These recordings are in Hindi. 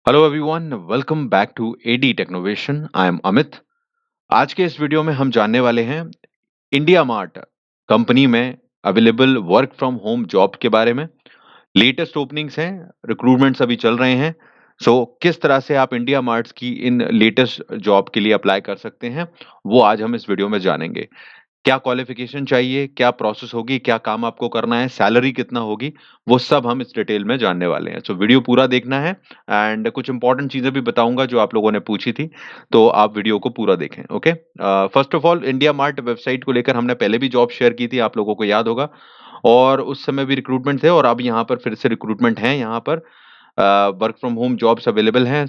Hello everyone, welcome back to AD Technovation. I am Amit. आज के इस वीडियो में हम जानने वाले हैं इंडिया मार्ट कंपनी में available work from home job के बारे में। लेटेस्ट ओपनिंग्स हैं, रिक्रूटमेंट्स अभी चल रहे हैं। किस तरह से आप इंडिया मार्ट्स की इन लेटेस्ट जॉब के लिए अप्लाई कर सकते हैं, वो आज हम इस वीडियो में जानेंगे। क्या क्वालिफिकेशन चाहिए, क्या प्रोसेस होगी, क्या काम आपको करना है, सैलरी कितना होगी, वो सब हम इस डिटेल में जानने वाले हैं। वीडियो पूरा देखना है एंड कुछ इंपॉर्टेंट चीजें भी बताऊंगा जो आप लोगों ने पूछी थी, तो आप वीडियो को पूरा देखें। Okay. First of all, India mart website को लेकर हमने पहले भी जॉब शेयर की थी, आप लोगों को याद होगा, और उस समय भी रिक्रूटमेंट थे और अब यहाँ पर फिर से रिक्रूटमेंट है। यहाँ पर work from home jobs available हैं।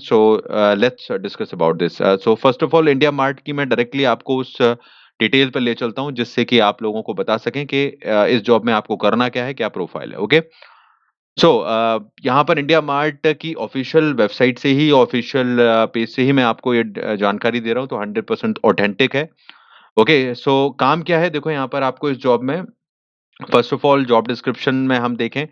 Let's discuss about this. First of all, India Mart की मैं डायरेक्टली आपको उस डिटेल पर ले चलता हूँ जिससे कि आप लोगों को बता सकें कि इस जॉब में आपको करना क्या है, क्या प्रोफाइल है। ओके। यहाँ पर इंडिया मार्ट की ऑफिशियल वेबसाइट से ही, ऑफिशियल पेज से ही मैं आपको ये जानकारी दे रहा हूँ, तो 100% ऑथेंटिक है। ओके। काम क्या है, देखो यहाँ पर आपको इस जॉब में, first of all job description में हम देखें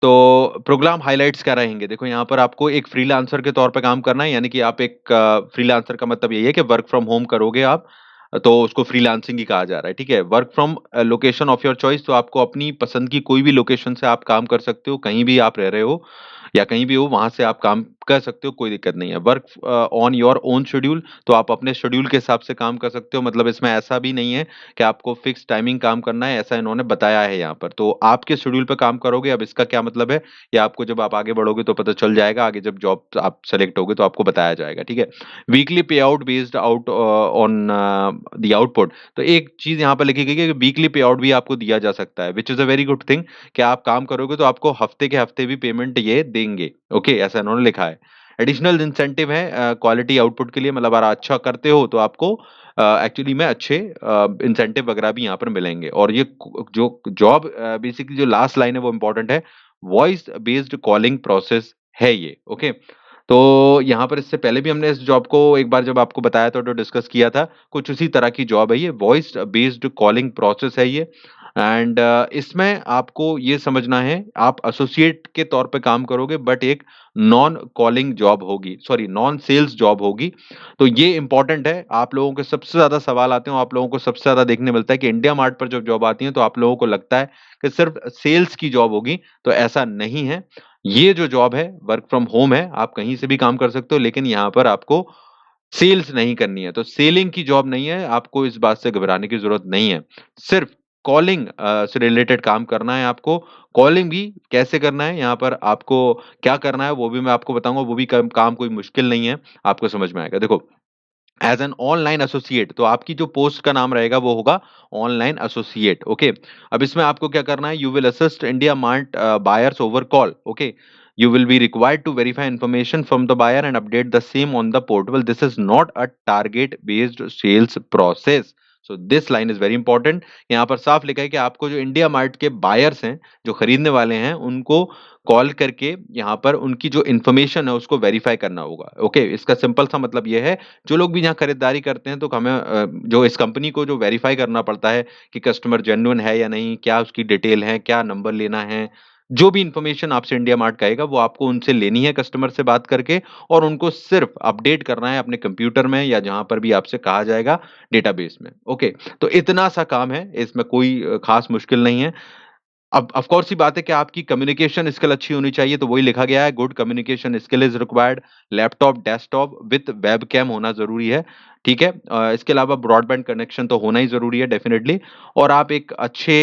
तो प्रोग्राम हाइलाइट्स क्या रहेंगे। देखो यहाँ पर आपको एक फ्रीलांसर के तौर पे काम करना है, यानी कि आप एक फ्रीलांसर का मतलब यही है कि वर्क फ्रॉम होम करोगे आप, तो उसको फ्रीलांसिंग ही कहा जा रहा है। ठीक है। Work from location of your choice, तो आपको अपनी पसंद की कोई भी लोकेशन से आप काम कर सकते हो, कहीं भी आप रह रहे हो या कहीं भी हो वहां से आप काम कर सकते हो, कोई दिक्कत नहीं है। Work on your own schedule, तो आप अपने शेड्यूल के हिसाब से काम कर सकते हो। मतलब इसमें ऐसा भी नहीं है कि आपको फिक्स टाइमिंग काम करना है, ऐसा इन्होंने बताया है यहाँ पर, तो आपके शेड्यूल पे काम करोगे। अब इसका क्या मतलब है, ये आपको जब आप आगे बढ़ोगे तो पता चल जाएगा, आगे जब जॉब आप सेलेक्ट होगे तो आपको बताया जाएगा। ठीक है। वीकली पे out based out on the output, तो एक चीज यहाँ पर लिखी गई है कि वीकली पे आउट भी आपको दिया जा सकता है, which is a very good thing. कि आप काम करोगे तो आपको हफ्ते के हफ्ते भी पेमेंट ये देंगे। ओके, ऐसा इन्होंने लिखा है। एडिशनल इंसेंटिव है क्वालिटी आउटपुट के लिए, मतलब अगर अच्छा करते हो तो आपको एक्चुअली में अच्छे इंसेंटिव वगैरह भी यहाँ पर मिलेंगे। और ये जो जॉब, बेसिकली जो लास्ट लाइन है वो इंपॉर्टेंट है, वॉइस बेस्ड कॉलिंग प्रोसेस है ये। ओके। तो यहाँ पर इससे पहले भी हमने इस जॉब को एक बार जब आपको बताया था तो डिस्कस किया था, कुछ उसी तरह की जॉब है ये, वॉइस बेस्ड कॉलिंग प्रोसेस है ये। एंड इसमें आपको ये समझना है, आप एसोसिएट के तौर पे काम करोगे, बट एक नॉन कॉलिंग जॉब होगी, सॉरी नॉन सेल्स जॉब होगी। तो ये इंपॉर्टेंट है। आप लोगों के सबसे ज्यादा सवाल आते हैं, आप लोगों को सबसे ज्यादा देखने मिलता है कि इंडिया मार्ट पर जब जॉब आती है तो आप लोगों को लगता है कि सिर्फ सेल्स की जॉब होगी, तो ऐसा नहीं है। ये जो जॉब है वर्क फ्रॉम होम है, आप कहीं से भी काम कर सकते हो, लेकिन यहाँ पर आपको सेल्स नहीं करनी है, तो सेलिंग की जॉब नहीं है, आपको इस बात से घबराने की जरूरत नहीं है। सिर्फ कॉलिंग से रिलेटेड काम करना है आपको। कॉलिंग भी कैसे करना है, यहाँ पर आपको क्या करना है वो भी मैं आपको बताऊंगा। वो भी काम कोई मुश्किल नहीं है, आपको समझ में आएगा। देखो, एज एन ऑनलाइन एसोसिएट, तो आपकी जो पोस्ट का नाम रहेगा वो होगा ऑनलाइन एसोसिएट। ओके। अब इसमें आपको क्या करना है, you will assist India mart buyers over call. Okay. You will be required to verify information from the buyer and update the same on the portal. This is not a target based sales process. So this line is very important. यहाँ पर साफ लिखा है कि आपको जो इंडिया मार्ट के बायर्स हैं, जो खरीदने वाले हैं, उनको कॉल करके यहाँ पर उनकी जो इन्फॉर्मेशन है उसको वेरीफाई करना होगा। ओके। इसका सिंपल सा मतलब ये है, जो लोग भी यहाँ खरीदारी करते हैं तो हमें जो इस कंपनी को जो वेरीफाई करना पड़ता है कि कस्टमर जेन्युइन है या नहीं, क्या उसकी डिटेल है, क्या नंबर लेना है, जो भी इंफॉर्मेशन आपसे इंडिया मार्ट कहेगा वो आपको उनसे लेनी है, कस्टमर से बात करके, और उनको सिर्फ अपडेट करना है अपने कंप्यूटर में या जहां पर भी आपसे कहा जाएगा डेटाबेस में। ओके। तो इतना सा काम है, इसमें कोई खास मुश्किल नहीं है। अब ऑफ कोर्स सी बात है कि आपकी कम्युनिकेशन स्किल अच्छी होनी चाहिए, तो वही लिखा गया है, good communication skill is required. Laptop desktop with webcam होना जरूरी है। ठीक है। इसके अलावा ब्रॉडबैंड कनेक्शन तो होना ही जरूरी है डेफिनेटली। और आप एक अच्छे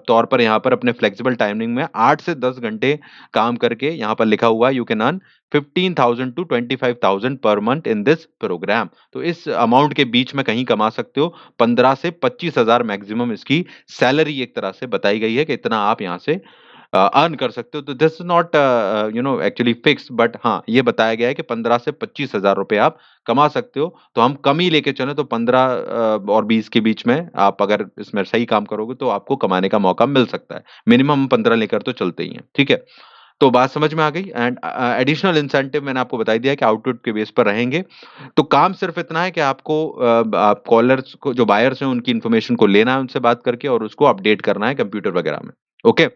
तौर पर यहाँ पर अपने फ्लेक्सिबल टाइमिंग में 8 से 10 घंटे काम करके, यहाँ पर लिखा हुआ है, you can earn 15,000 to 25,000 per month in this programme. तो इस अमाउंट के बीच में कहीं कमा सकते हो। 15 से 25 हजार मैक्सिमम इसकी सैलरी एक तरह से बताई गई है कि इतना आप यहाँ से अर्न कर सकते हो। तो this not actually fix, but हाँ ये बताया गया है कि 15 से 25 हजार रुपए आप कमा सकते हो। तो हम कम ही लेके चले तो 15 और 20 के बीच में आप अगर इसमें सही काम करोगे तो आपको कमाने का मौका मिल सकता है। मिनिमम 15 लेकर तो चलते ही हैं। ठीक है। तो बात समझ में आ गई। एंड एडिशनल इंसेंटिव मैंने आपको बता दिया कि आउटपुट के बेस पर रहेंगे। तो काम सिर्फ इतना है कि आपको आप कॉलर्स को, जो बायर्स हैं, उनकी इन्फॉर्मेशन को लेना है उनसे बात करके और उसको अपडेट करना है कंप्यूटर वगैरह में। ओके।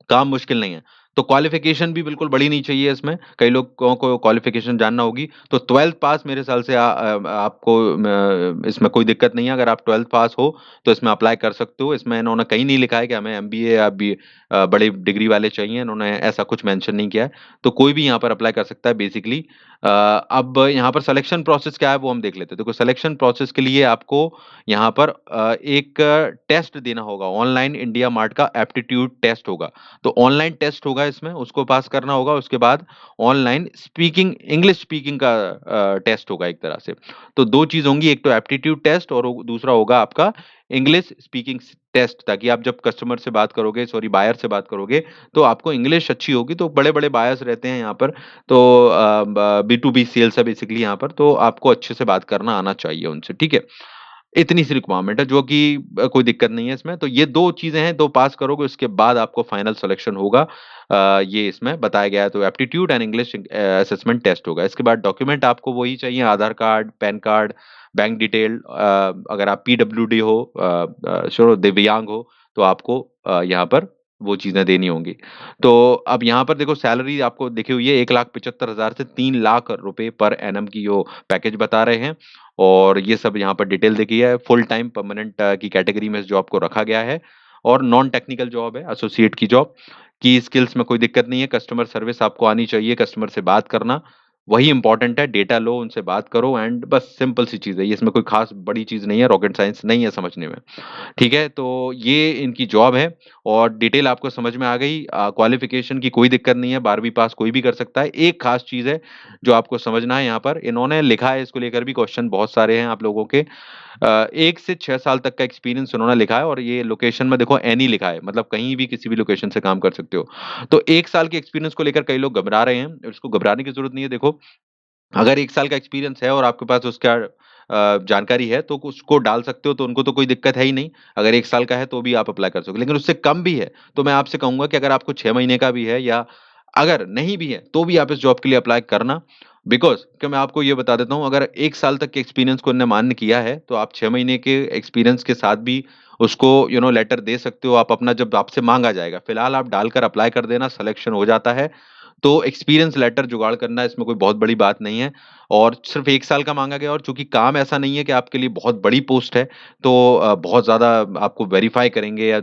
काम मुश्किल नहीं है। तो क्वालिफिकेशन भी बिल्कुल बड़ी नहीं चाहिए इसमें। कई लोगों को क्वालिफिकेशन जानना होगी, तो 12th पास मेरे ख्याल से आपको इसमें कोई दिक्कत नहीं है। अगर आप 12th पास हो तो इसमें अप्लाई कर सकते हो। इसमें इन्होंने कहीं नहीं लिखा है कि हमें एमबीए या बी बड़ी डिग्री वाले चाहिए, इन्होंने ऐसा कुछ मेंशन नहीं किया है। तो कोई भी यहाँ पर अप्लाई कर सकता है बेसिकली। अब यहाँ पर सिलेक्शन प्रोसेस क्या है वो हम देख लेते हैं। देखो, सिलेक्शन प्रोसेस के लिए आपको यहाँ पर एक टेस्ट देना होगा। ऑनलाइन इंडिया मार्ट का एप्टीट्यूड टेस्ट होगा। तो ऑनलाइन टेस्ट होगा इसमें, उसको पास करना होगा। उसके बाद ऑनलाइन स्पीकिंग, इंग्लिश स्पीकिंग का टेस्ट होगा एक तरह से। तो दो चीज होंगी, एक तो एप्टीट्यूड टेस्ट और दूसरा होगा आपका इंग्लिश स्पीकिंग टेस्ट, ताकि आप जब कस्टमर से बात करोगे, सॉरी बायर से बात करोगे, तो आपको इंग्लिश अच्छी होगी। तो बड़े बड़े बायर्स रहते हैं यहाँ पर, तो बी टू बी सेल्स है बेसिकली यहाँ पर, तो आपको अच्छे से बात करना आना चाहिए उनसे, ठीक है। इतनी सी रिक्वायरमेंट है, जो कि कोई दिक्कत नहीं है इसमें। तो ये दो चीजें हैं, दो पास करोगे उसके बाद आपको फाइनल सिलेक्शन होगा। ये इसमें बताया गया है। तो aptitude and English assessment test होगा। इसके बाद डॉक्यूमेंट आपको वही चाहिए, Aadhaar card, PAN card, bank detail. अगर आप पीडब्ल्यूडी हो, श्योर दिव्यांग हो, तो आपको यहाँ पर वो चीजें देनी होंगी। तो अब यहाँ पर देखो, सैलरी आपको देखी हुई है 1,75,000 से 3 लाख रुपए पर एनम की जो पैकेज बता रहे हैं। और ये सब यहाँ पर डिटेल देखी है। फुल टाइम परमानेंट की कैटेगरी में इस जॉब को रखा गया है। और नॉन टेक्निकल जॉब है, एसोसिएट की जॉब। की स्किल्स में कोई दिक्कत नहीं है, कस्टमर सर्विस आपको आनी चाहिए, कस्टमर से बात करना वही इंपॉर्टेंट है। डेटा लो, उनसे बात करो, एंड बस सिंपल सी चीज़ है ये, इसमें कोई खास बड़ी चीज़ नहीं है, रॉकेट साइंस नहीं है समझने में। ठीक है, तो ये इनकी जॉब है। और डिटेल आपको समझ में आ गई। क्वालिफिकेशन की कोई दिक्कत नहीं है, 12वीं पास कोई भी कर सकता है। एक खास चीज़ है जो आपको समझना है, यहाँ पर इन्होंने लिखा है, इसको लेकर भी क्वेश्चन बहुत सारे हैं आप लोगों के। 1 से 6 साल तक का एक्सपीरियंस उन्होंने लिखा है। और ये लोकेशन में देखो एनी लिखा है, मतलब कहीं भी किसी भी लोकेशन से काम कर सकते हो। तो 1 साल के एक्सपीरियंस को लेकर कई लोग घबरा रहे हैं, इसको घबराने की जरूरत नहीं है। देखो, अगर 1 साल का एक्सपीरियंस है और आपके पास उसका जानकारी है, तो उसको डाल सकते हो, तो उनको तो कोई दिक्कत है ही नहीं। अगर 1 साल का है तो भी आप अप्लाई कर सकोगे। लेकिन उससे कम भी है, तो मैं आपसे कहूँगा कि अगर आपको 6 महीने का भी है, या अगर नहीं भी है, तो भी आप इस जॉब के लिए अप्लाई करना। बिकॉज़ कि मैं आपको ये बता देता हूँ, अगर 1 साल तक के एक्सपीरियंस को उन्होंने मान्य किया है, तो आप 6 महीने के एक्सपीरियंस के साथ भी उसको लेटर दे सकते हो। आप अपना जब आपसे माँगा जाएगा, फिलहाल आप डालकर अप्लाई कर देना, सिलेक्शन हो जाता है। तो एक्सपीरियंस लेटर जुगाड़ करना इसमें कोई बहुत बड़ी बात नहीं है। और सिर्फ़ 1 साल का माँगा गया, और चूँकि काम ऐसा नहीं है कि आपके लिए बहुत बड़ी पोस्ट है, तो बहुत ज़्यादा आपको वेरीफ़ाई करेंगे, या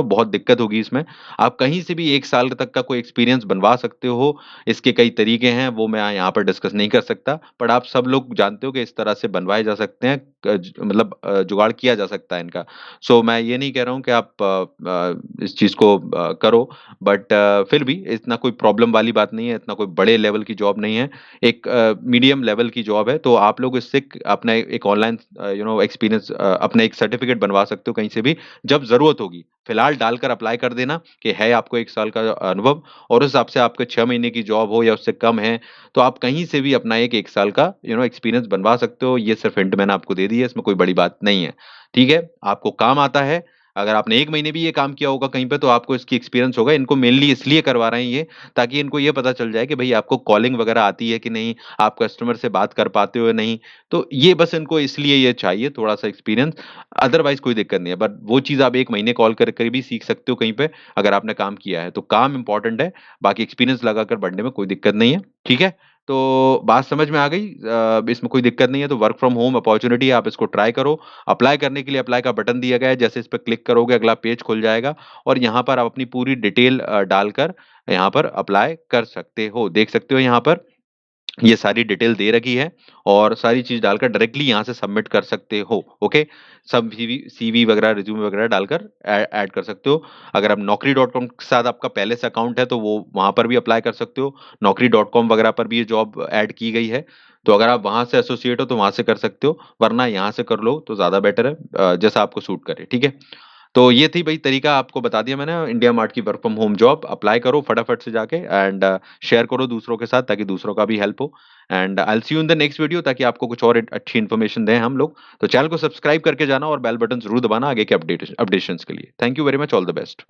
बहुत दिक्कत होगी इसमें। आप कहीं से भी 1 साल तक का कोई एक्सपीरियंस बनवा सकते हो। इसके कई तरीके हैं, वो मैं यहाँ पर डिस्कस नहीं कर सकता, बट आप सब लोग जानते हो कि इस तरह से बनवाए जा सकते हैं, मतलब जुगाड़ किया जा सकता है इनका। सो मैं ये नहीं कह रहा हूँ कि आप इस चीज़ को करो, बट फिर भी इतना कोई प्रॉब्लम वाली बात नहीं है, इतना कोई बड़े लेवल की जॉब नहीं है। एक मीडियम लेवल की जॉब है, तो आप लोग इससे अपना एक ऑनलाइन एक्सपीरियंस, अपना एक सर्टिफिकेट बनवा सकते हो कहीं से भी, जब ज़रूरत होगी। फिलहाल डालकर अप्लाई कर देना कि है आपको 1 साल का अनुभव, और उस हिसाब से आपके 6 महीने की जॉब हो या उससे कम है, तो आप कहीं से भी अपना एक 1 साल का एक्सपीरियंस बनवा सकते हो। ये सिर्फ हिंट मैंने आपको दे दी है, इसमें कोई बड़ी बात नहीं है। ठीक है? आपको काम आता है। अगर आपने 1 महीने भी ये काम किया होगा कहीं पे, तो आपको इसकी एक्सपीरियंस होगा। इनको मेनली इसलिए करवा रहे हैं ये, ताकि इनको ये पता चल जाए कि भई आपको कॉलिंग वगैरह आती है कि नहीं, आप कस्टमर से बात कर पाते हो या नहीं। तो ये बस इनको इसलिए ये चाहिए थोड़ा-सा एक्सपीरियंस, अदरवाइज़ कोई दिक्कत नहीं है। बट वो चीज़ आप 1 महीने कॉल कर कर भी सीख सकते हो कहीं पे, अगर आपने काम किया है। तो काम इम्पोर्टेंट है, बाकी एक्सपीरियंस लगाकर बढ़ने में कोई दिक्कत नहीं है। ठीक है? तो बात समझ में आ गई। इसमें कोई दिक्कत नहीं है। तो वर्क फ्रॉम होम अपॉर्च्युनिटी है, आप इसको ट्राई करो। अप्लाई करने के लिए अप्लाई का बटन दिया गया है, जैसे इस पे क्लिक करोगे अगला पेज खुल जाएगा, और यहाँ पर आप अपनी पूरी डिटेल डालकर यहाँ पर अप्लाई कर सकते हो। देख सकते हो यहाँ पर ये सारी डिटेल दे रखी है, और सारी चीज़ डालकर डायरेक्टली यहाँ से सबमिट कर सकते हो। ओके? सब सीवी सीवी वगैरह, रिज़्यूमे वगैरह डालकर ऐड कर सकते हो। अगर आप naukri.com के साथ आपका पहले से अकाउंट है, तो वो वहाँ पर भी अप्लाई कर सकते हो। naukri.com वगैरह पर भी ये जॉब ऐड की गई है। तो अगर आप वहाँ से एसोसिएट हो, तो वहाँ से कर सकते हो, वरना यहाँ से कर लो तो ज़्यादा बेटर है, जैसा आपको सूट करे। ठीक है? तो ये थी भई तरीका, आपको बता दिया मैंने इंडिया मार्ट की work from home job. Apply करो फटाफट से जाके, एंड शेयर करो दूसरों के साथ, ताकि दूसरों का भी हेल्प हो। And I will see you in the next video, ताकि आपको कुछ और अच्छी इन्फॉर्मेशन दें हम लोग। तो चैनल को सब्सक्राइब करके जाना, और बेल बटन ज़रूर दबाना आगे के अपडेशंस के लिए। Thank you very much, all the best.